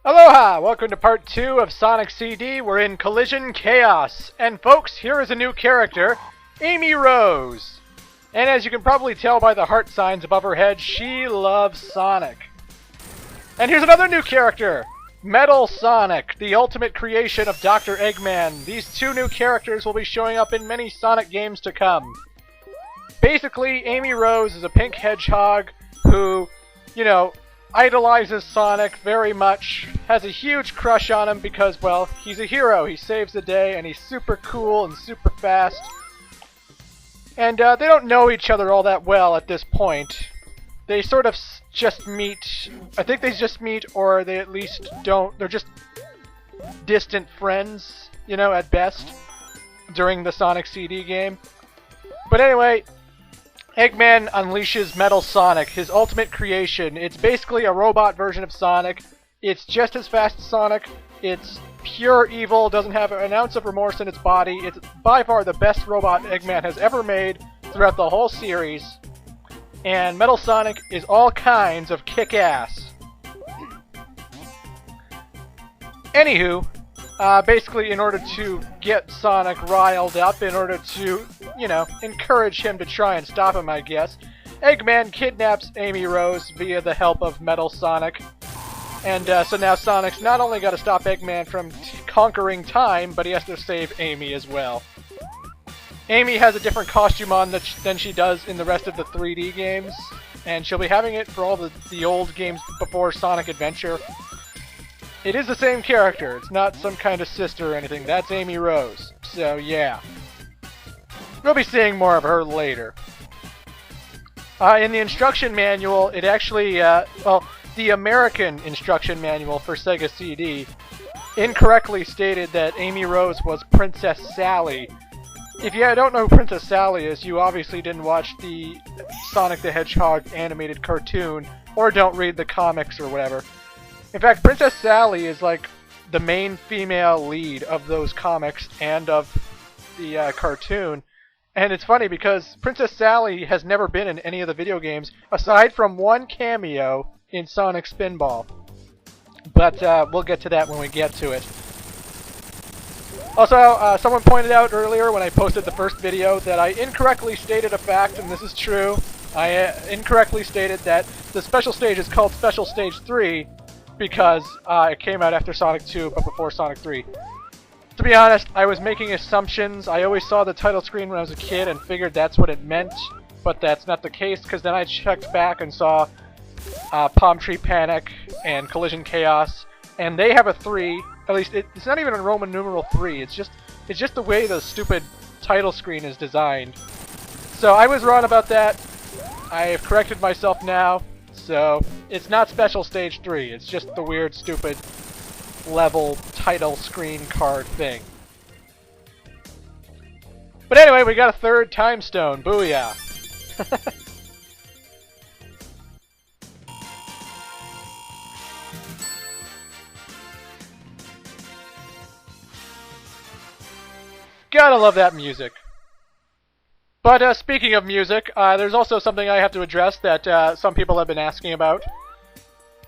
Aloha! Welcome to part 2 of Sonic CD. We're in Collision Chaos. And folks, here is a new character, Amy Rose. And as you can probably tell by the heart signs above her head, she loves Sonic. And here's another new character, Metal Sonic, the ultimate creation of Dr. Eggman. These two new characters will be showing up in many Sonic games to come. Basically, Amy Rose is a pink hedgehog who, idolizes Sonic very much, has a huge crush on him because, well, he's a hero. He saves the day, and he's super cool and super fast. And they don't know each other all that well at this point. They sort of just meet. I think they just meet, or they at least don't. They're just distant friends, at best, during the Sonic CD game. But anyway, Eggman unleashes Metal Sonic, his ultimate creation. It's basically a robot version of Sonic. It's just as fast as Sonic. It's pure evil, doesn't have an ounce of remorse in its body. It's by far the best robot Eggman has ever made throughout the whole series. And Metal Sonic is all kinds of kick-ass. Anywho, basically in order to get Sonic riled up, in order to, encourage him to try and stop him, I guess, Eggman kidnaps Amy Rose via the help of Metal Sonic. And so now Sonic's not only got to stop Eggman from conquering time, but he has to save Amy as well. Amy has a different costume on than she does in the rest of the 3D games, and she'll be having it for all the old games before Sonic Adventure. It is the same character. It's not some kind of sister or anything. That's Amy Rose. So, yeah. We'll be seeing more of her later. In the instruction manual, it actually, the American instruction manual for Sega CD incorrectly stated that Amy Rose was Princess Sally. If you don't know who Princess Sally is, you obviously didn't watch the Sonic the Hedgehog animated cartoon, or don't read the comics or whatever. In fact, Princess Sally is like the main female lead of those comics and of the cartoon. And it's funny because Princess Sally has never been in any of the video games aside from one cameo in Sonic Spinball. But we'll get to that when we get to it. Also, someone pointed out earlier when I posted the first video that I incorrectly stated a fact, and this is true. I incorrectly stated that the special stage is called Special Stage 3 because it came out after Sonic 2 but before Sonic 3. To be honest, I was making assumptions. I always saw the title screen when I was a kid and figured that's what it meant, but that's not the case because then I checked back and saw Palm Tree Panic and Collision Chaos, and they have a 3. At least it's not even a Roman numeral 3. It's just the way the stupid title screen is designed. So I was wrong about that. I have corrected myself now. So it's not Special Stage 3. It's just the weird, stupid level title screen card thing. But anyway, we got a third time stone. Booyah! Gotta love that music. But speaking of music, there's also something I have to address that some people have been asking about.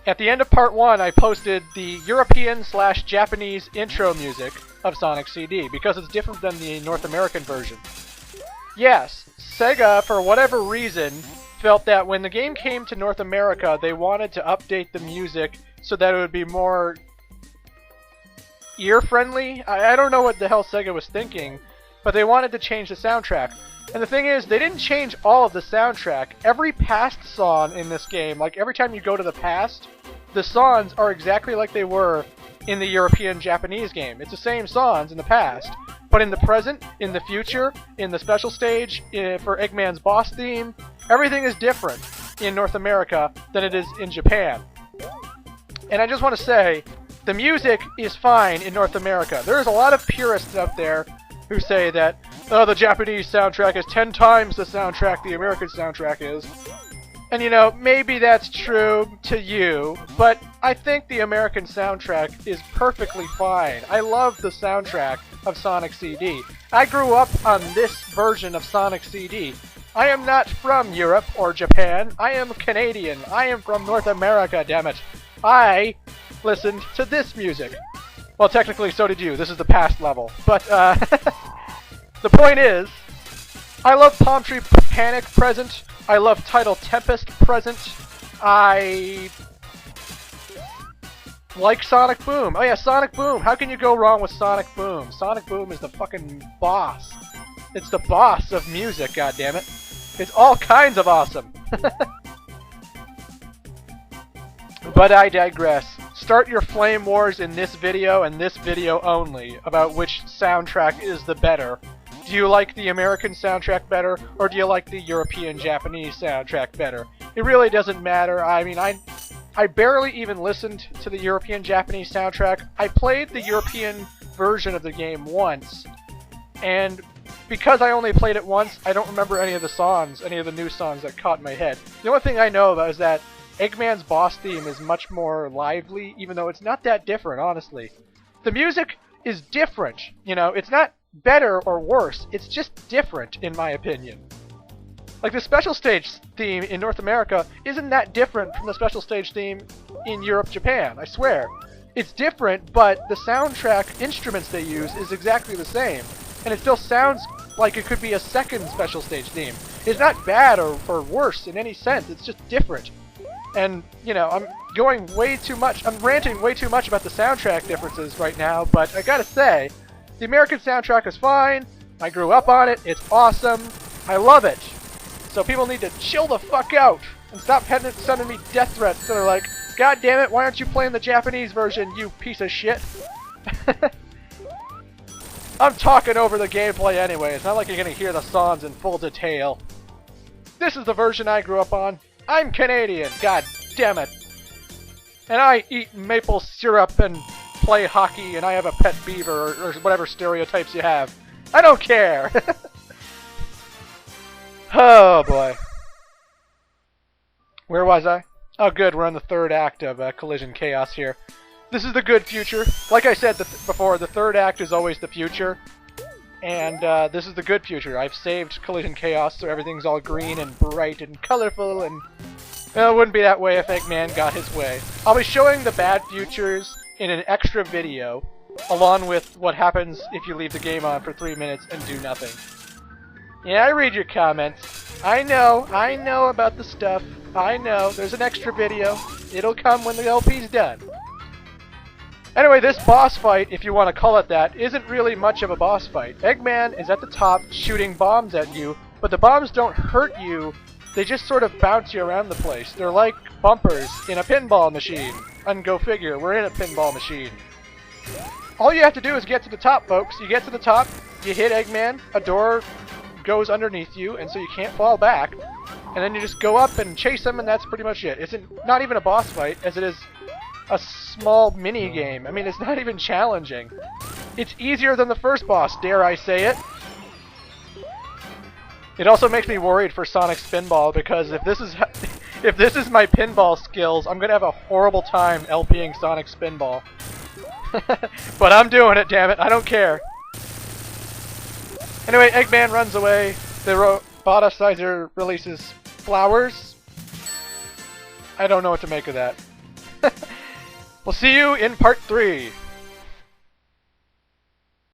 At the end of part 1, I posted the European/Japanese intro music of Sonic CD because it's different than the North American version. Yes, Sega, for whatever reason, felt that when the game came to North America, they wanted to update the music so that it would be more ear-friendly. I don't know what the hell Sega was thinking, but they wanted to change the soundtrack. And the thing is, they didn't change all of the soundtrack. Every past song in this game, like every time you go to the past, the songs are exactly like they were in the European Japanese game. It's the same songs in the past, but in the present, in the future, in the special stage, for Eggman's boss theme, everything is different in North America than it is in Japan. And I just want to say, the music is fine in North America. There's a lot of purists out there who say that, oh, the Japanese soundtrack is 10 times the soundtrack the American soundtrack is. And maybe that's true to you, but I think the American soundtrack is perfectly fine. I love the soundtrack of Sonic CD. I grew up on this version of Sonic CD. I am not from Europe or Japan. I am Canadian. I am from North America, dammit. I listened to this music. Well, technically, so did you. This is the past level. But, the point is, I love Palm Tree Panic present. I love Title Tempest present. I like Sonic Boom. Oh yeah, Sonic Boom. How can you go wrong with Sonic Boom? Sonic Boom is the fucking boss. It's the boss of music, goddammit. It's all kinds of awesome. But I digress. Start your flame wars in this video and this video only about which soundtrack is the better. Do you like the American soundtrack better, or do you like the European-Japanese soundtrack better? It really doesn't matter. I mean, I barely even listened to the European-Japanese soundtrack. I played the European version of the game once, and because I only played it once, I don't remember any of the songs, any of the new songs that caught in my head. The only thing I know about is that Eggman's boss theme is much more lively, even though it's not that different, honestly. The music is different, you know, it's not better or worse, it's just different, in my opinion. Like, the special stage theme in North America isn't that different from the special stage theme in Europe, Japan, I swear. It's different, but the soundtrack instruments they use is exactly the same, and it still sounds like it could be a second special stage theme. It's not bad or worse in any sense, it's just different. And, you know, I'm ranting way too much about the soundtrack differences right now, but I gotta say, the American soundtrack is fine, I grew up on it, it's awesome, I love it. So people need to chill the fuck out and stop sending me death threats that are like, God damn it, why aren't you playing the Japanese version, you piece of shit? I'm talking over the gameplay anyway, it's not like you're gonna hear the songs in full detail. This is the version I grew up on. I'm Canadian, god damn it. And I eat maple syrup and play hockey and I have a pet beaver or whatever stereotypes you have. I don't care! Oh boy. Where was I? Oh good, we're in the third act of Collision Chaos here. This is the good future. Like I said before, the third act is always the future. And this is the good future. I've saved Collision Chaos so everything's all green and bright and colorful, and well, it wouldn't be that way if Eggman got his way. I'll be showing the bad futures in an extra video, along with what happens if you leave the game on for 3 minutes and do nothing. Yeah, I read your comments. I know about the stuff. I know, there's an extra video. It'll come when the LP's done. Anyway, this boss fight, if you want to call it that, isn't really much of a boss fight. Eggman is at the top shooting bombs at you, but the bombs don't hurt you, they just sort of bounce you around the place. They're like bumpers in a pinball machine. And go figure, we're in a pinball machine. All you have to do is get to the top, folks. You get to the top, you hit Eggman, a door goes underneath you, and so you can't fall back. And then you just go up and chase him, and that's pretty much it. It's not even a boss fight, as it is a small mini-game. I mean, it's not even challenging. It's easier than the first boss, dare I say it. It also makes me worried for Sonic Spinball, because if this is my pinball skills, I'm gonna have a horrible time LPing Sonic Spinball. But I'm doing it, damn it, I don't care. Anyway, Eggman runs away, the roboticizer releases flowers. I don't know what to make of that. We'll see you in part 3.